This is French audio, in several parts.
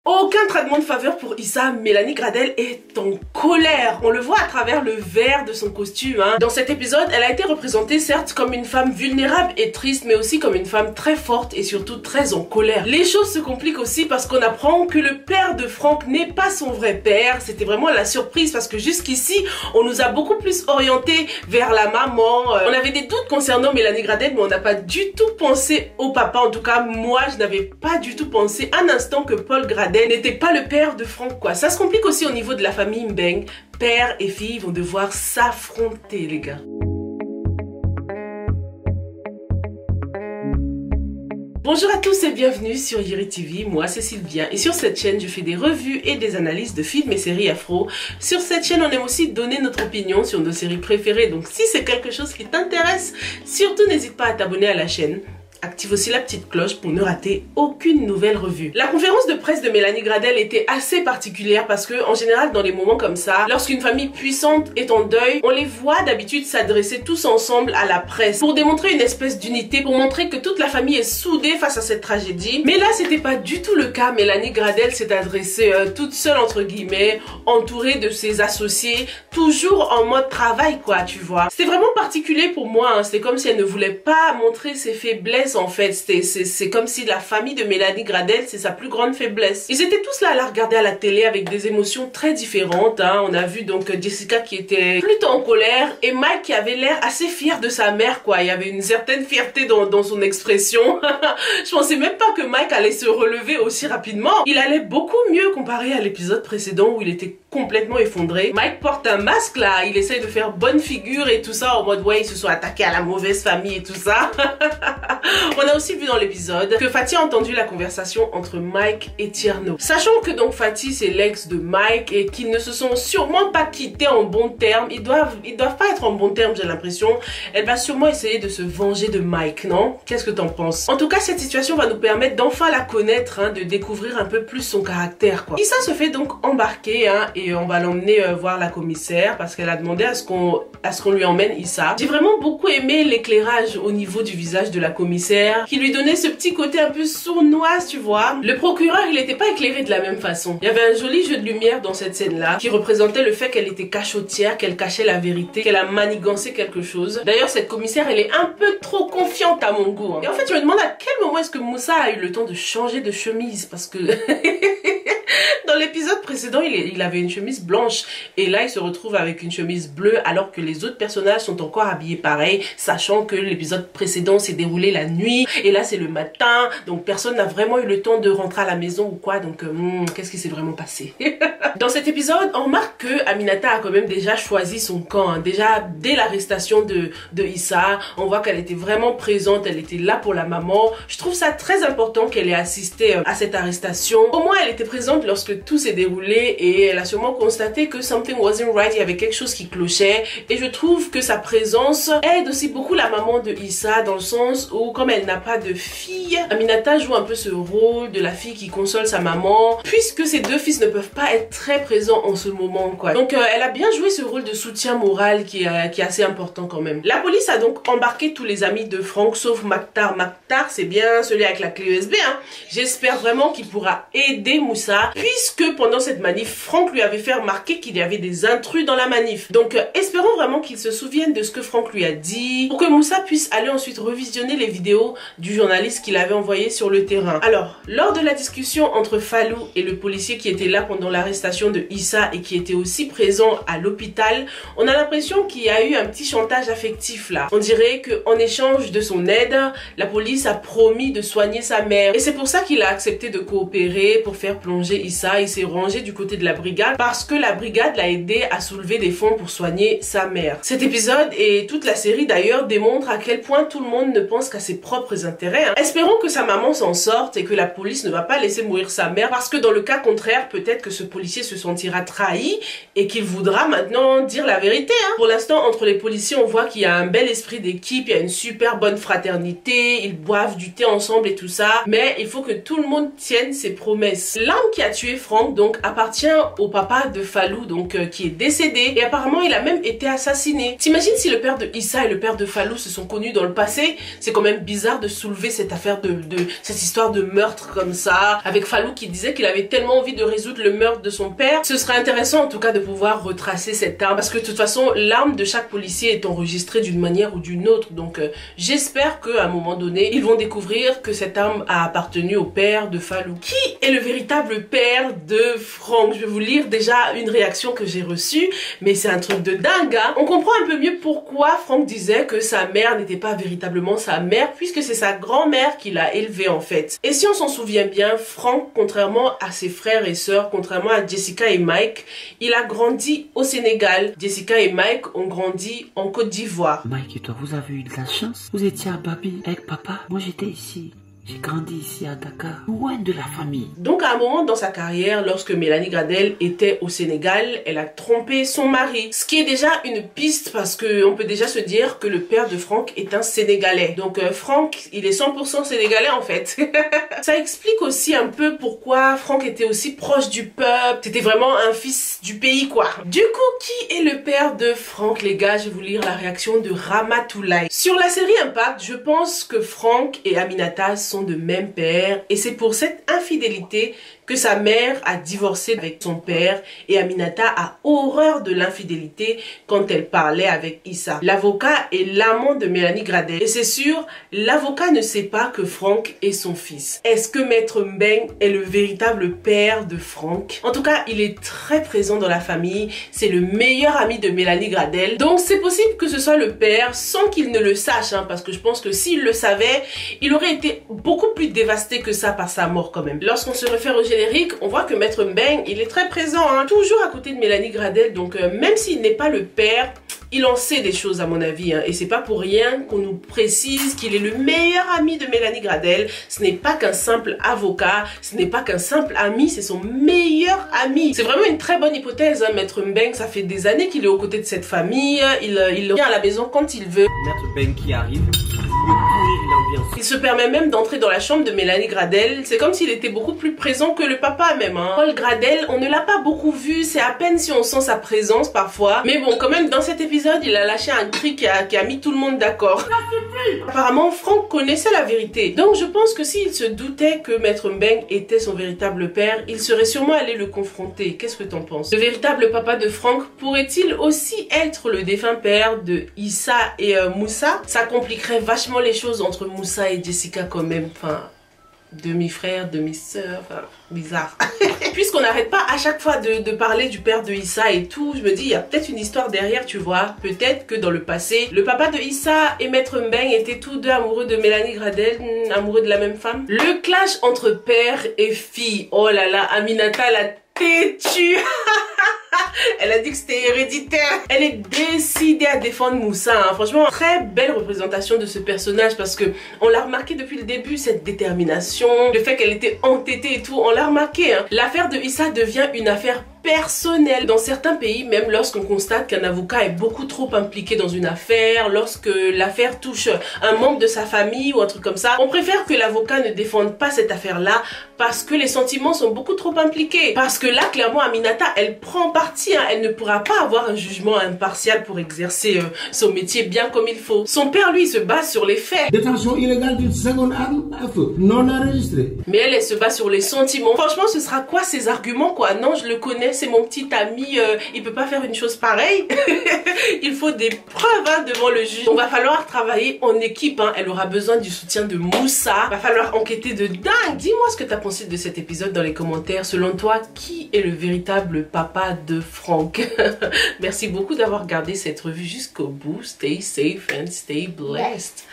Aucun traitement de faveur pour Issa, Mélanie Gradel est en colère. On le voit à travers le vert de son costume. Dans cet épisode, elle a été représentée certes comme une femme vulnérable et triste, mais aussi comme une femme très forte et surtout très en colère. Les choses se compliquent aussi parce qu'on apprend que le père de Franck n'est pas son vrai père. C'était vraiment la surprise parce que jusqu'ici, on nous a beaucoup plus orienté vers la maman. On avait des doutes concernant Mélanie Gradel, mais on n'a pas du tout pensé au papa. En tout cas, moi, je n'avais pas du tout pensé un instant que Paul Gradel n'était pas le père de Franck, quoi. Ça se complique aussi au niveau de la famille Mbeng. Père et fille vont devoir s'affronter, les gars. Bonjour à tous et bienvenue sur Yiri TV, moi c'est Sylvia et sur cette chaîne je fais des revues et des analyses de films et séries afro. Sur cette chaîne on aime aussi donner notre opinion sur nos séries préférées, donc si c'est quelque chose qui t'intéresse, surtout n'hésite pas à t'abonner à la chaîne. Active aussi la petite cloche pour ne rater aucune nouvelle revue. La conférence de presse de Mélanie Gradel était assez particulière parce que, en général, dans les moments comme ça, lorsqu'une famille puissante est en deuil, on les voit d'habitude s'adresser tous ensemble à la presse pour démontrer une espèce d'unité, pour montrer que toute la famille est soudée face à cette tragédie. Mais là, c'était pas du tout le cas. Mélanie Gradel s'est adressée toute seule, entre guillemets, entourée de ses associés, toujours en mode travail, quoi, tu vois. C'était vraiment particulier pour moi, C'était comme si elle ne voulait pas montrer ses faiblesses. En fait, c'est comme si la famille de Mélanie Gradel, c'est sa plus grande faiblesse. Ils étaient tous là à la regarder à la télé avec des émotions très différentes. On a vu donc Jessica qui était plutôt en colère et Mike qui avait l'air assez fier de sa mère, quoi. Il y avait une certaine fierté dans son expression. Je pensais même pas que Mike allait se relever aussi rapidement. Il allait beaucoup mieux comparé à l'épisode précédent où il était complètement effondré. Mike porte un masque là, il essaye de faire bonne figure et tout ça en mode ouais, ils se sont attaqués à la mauvaise famille et tout ça. On a aussi vu dans l'épisode que Fatih a entendu la conversation entre Mike et Tierno. Sachant que donc Fatih c'est l'ex de Mike et qu'ils ne se sont sûrement pas quittés en bons termes, ils doivent pas être en bons termes, j'ai l'impression. Elle va sûrement essayer de se venger de Mike, non? Qu'est-ce que t'en penses? En tout cas, cette situation va nous permettre d'enfin la connaître, de découvrir un peu plus son caractère, quoi. Issa se fait donc embarquer, et on va l'emmener voir la commissaire parce qu'elle a demandé à ce qu'on lui emmène Issa. J'ai vraiment beaucoup aimé l'éclairage au niveau du visage de la commissaire qui lui donnait ce petit côté un peu sournois, tu vois. Le procureur, il n'était pas éclairé de la même façon. Il y avait un joli jeu de lumière dans cette scène-là qui représentait le fait qu'elle était cachotière, qu'elle cachait la vérité, qu'elle a manigancé quelque chose. D'ailleurs, cette commissaire, elle est un peu trop confiante à mon goût. Et en fait, je me demande à quel moment est-ce que Moussa a eu le temps de changer de chemise parce que... Dans l'épisode précédent, il avait une chemise blanche et là, il se retrouve avec une chemise bleue alors que les autres personnages sont encore habillés pareil, sachant que l'épisode précédent s'est déroulé la nuit et là, c'est le matin. Donc, personne n'a vraiment eu le temps de rentrer à la maison ou quoi. Donc, qu'est-ce qui s'est vraiment passé? Dans cet épisode, on remarque que Aminata a quand même déjà choisi son camp. Déjà, dès l'arrestation de Issa, on voit qu'elle était vraiment présente. Elle était là pour la maman. Je trouve ça très important qu'elle ait assisté à cette arrestation. Au moins, elle était présente lorsque tout s'est déroulé et elle a sûrement constaté que something wasn't right, il y avait quelque chose qui clochait et je trouve que sa présence aide aussi beaucoup la maman de Issa dans le sens où comme elle n'a pas de fille, Aminata joue un peu ce rôle de la fille qui console sa maman puisque ses deux fils ne peuvent pas être très présents en ce moment, quoi. Donc elle a bien joué ce rôle de soutien moral qui est assez important quand même. La police a donc embarqué tous les amis de Franck sauf Maktar. Maktar c'est bien celui avec la clé USB, J'espère vraiment qu'il pourra aider Moussa puisque pendant cette manif, Franck lui avait fait remarquer qu'il y avait des intrus dans la manif. Donc espérons vraiment qu'il se souvienne de ce que Franck lui a dit pour que Moussa puisse aller ensuite revisionner les vidéos du journaliste qu'il avait envoyé sur le terrain. Alors, lors de la discussion entre Fallou et le policier qui était là pendant l'arrestation de Issa et qui était aussi présent à l'hôpital, on a l'impression qu'il y a eu un petit chantage affectif là. On dirait qu'en échange de son aide, la police a promis de soigner sa mère. Et c'est pour ça qu'il a accepté de coopérer pour faire plonger Issa. Il s'est rangé du côté de la brigade parce que la brigade l'a aidé à soulever des fonds pour soigner sa mère. Cet épisode et toute la série d'ailleurs démontrent à quel point tout le monde ne pense qu'à ses propres intérêts. Espérons que sa maman s'en sorte et que la police ne va pas laisser mourir sa mère parce que dans le cas contraire, peut-être que ce policier policier se sentira trahi et qu'il voudra maintenant dire la vérité. Hein. Pour l'instant, entre les policiers, on voit qu'il y a un bel esprit d'équipe, il y a une super bonne fraternité, ils boivent du thé ensemble et tout ça. Mais il faut que tout le monde tienne ses promesses. L'arme qui a tué Frank donc appartient au papa de Fallou donc qui est décédé et apparemment il a même été assassiné. T'imagines si le père de Issa et le père de Fallou se sont connus dans le passé? C'est quand même bizarre de soulever cette affaire cette histoire de meurtre comme ça, avec Fallou qui disait qu'il avait tellement envie de résoudre le meurtre de son père. Ce serait intéressant en tout cas de pouvoir retracer cette arme parce que de toute façon l'arme de chaque policier est enregistrée d'une manière ou d'une autre, donc j'espère qu'à un moment donné ils vont découvrir que cette arme a appartenu au père de Fallou. Qui est le véritable père de Frank? Je vais vous lire déjà une réaction que j'ai reçue, mais c'est un truc de dingue, hein. On comprend un peu mieux pourquoi Frank disait que sa mère n'était pas véritablement sa mère, puisque c'est sa grand-mère qui l'a élevé en fait. Et si on s'en souvient bien, Frank, contrairement à ses frères et sœurs, contrairement à Jessica et Mike, il a grandi au Sénégal. Jessica et Mike ont grandi en Côte d'Ivoire. Mike et toi, vous avez eu de la chance. Vous étiez à Babi avec papa. Moi, j'étais ici. J'ai grandi ici à Dakar, loin de la famille. Donc à un moment dans sa carrière, lorsque Mélanie Gradel était au Sénégal, elle a trompé son mari. Ce qui est déjà une piste parce qu'on peut déjà se dire que le père de Frank est un Sénégalais. Donc Frank, il est 100% Sénégalais en fait. Ça explique aussi un peu pourquoi Frank était aussi proche du peuple. C'était vraiment un fils du pays quoi. Du coup, qui est le père de Frank les gars? Je vais vous lire la réaction de Ramatoulaye. Sur la série Impact, je pense que Frank et Aminata sont de même père et c'est pour cette infidélité que sa mère a divorcé avec son père et Aminata a horreur de l'infidélité quand elle parlait avec Issa. L'avocat est l'amant de Mélanie Gradel et c'est sûr, l'avocat ne sait pas que Frank est son fils. Est-ce que Maître Mbeng est le véritable père de Frank? En tout cas, il est très présent dans la famille, c'est le meilleur ami de Mélanie Gradel, donc c'est possible que ce soit le père sans qu'il ne le sache, hein, parce que je pense que s'il le savait, il aurait été beaucoup plus dévasté que ça par sa mort quand même. Lorsqu'on se réfère au générique, on voit que Maître Mbeng, il est très présent, hein, toujours à côté de Mélanie Gradel, donc même s'il n'est pas le père, il en sait des choses à mon avis, hein, et c'est pas pour rien qu'on nous précise qu'il est le meilleur ami de Mélanie Gradel. Ce n'est pas qu'un simple avocat, ce n'est pas qu'un simple ami, c'est son meilleur ami. C'est vraiment une très bonne hypothèse, hein, Maître Mbeng, ça fait des années qu'il est aux côtés de cette famille, il vient à la maison quand il veut. Maître Mbeng qui arrive. Il se permet même d'entrer dans la chambre de Mélanie Gradel. C'est comme s'il était beaucoup plus présent que le papa même, hein. Paul Gradel, on ne l'a pas beaucoup vu, c'est à peine si on sent sa présence parfois. Mais bon, quand même, dans cet épisode, il a lâché un cri qui a mis tout le monde d'accord. Apparemment, Frank connaissait la vérité. Donc je pense que s'il se doutait que Maître Mbeng était son véritable père, il serait sûrement allé le confronter. Qu'est-ce que t'en penses? Le véritable papa de Frank pourrait-il aussi être le défunt père de Issa et Moussa? Ça compliquerait vachement les choses entre Moussa et Jessica quand même, enfin, demi-frère, demi-sœur, enfin, bizarre. Puisqu'on n'arrête pas à chaque fois de parler du père de Issa et tout, je me dis, il y a peut-être une histoire derrière, tu vois. Peut-être que dans le passé, le papa de Issa et Maître Mbeng étaient tous deux amoureux de Mélanie Gradel, amoureux de la même femme. Le clash entre père et fille, oh là là, Aminata l'a têtue. Elle a dit que c'était héréditaire. Elle est décidée à défendre Moussa, hein. Franchement, très belle représentation de ce personnage parce que on l'a remarqué depuis le début, cette détermination, le fait qu'elle était entêtée et tout, on l'a remarqué, hein. L'affaire de Issa devient une affaire personnelle. Dans certains pays, même lorsqu'on constate qu'un avocat est beaucoup trop impliqué dans une affaire, lorsque l'affaire touche un membre de sa famille ou un truc comme ça, on préfère que l'avocat ne défende pas cette affaire-là parce que les sentiments sont beaucoup trop impliqués. Parce que là, clairement, Aminata, elle prend parti, hein. Elle ne pourra pas avoir un jugement impartial pour exercer son métier bien comme il faut. Son père, lui, se base sur les faits. Détention illégale d'une seconde arme à feu, non enregistrée. Mais elle se base sur les sentiments. Franchement, ce sera quoi ces arguments, quoi? Non, je le connais, c'est mon petit ami, il peut pas faire une chose pareille. Il faut des preuves, hein, devant le juge. Donc va falloir travailler en équipe, hein. Elle aura besoin du soutien de Moussa. Va falloir enquêter de dingue. Dis-moi ce que tu as pensé de cet épisode dans les commentaires. Selon toi, qui est le véritable papa de Frank? Merci beaucoup d'avoir regardé cette revue jusqu'au bout. Stay safe and stay blessed.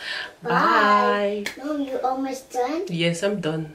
Bye. No, you're almost done. Yes, I'm done.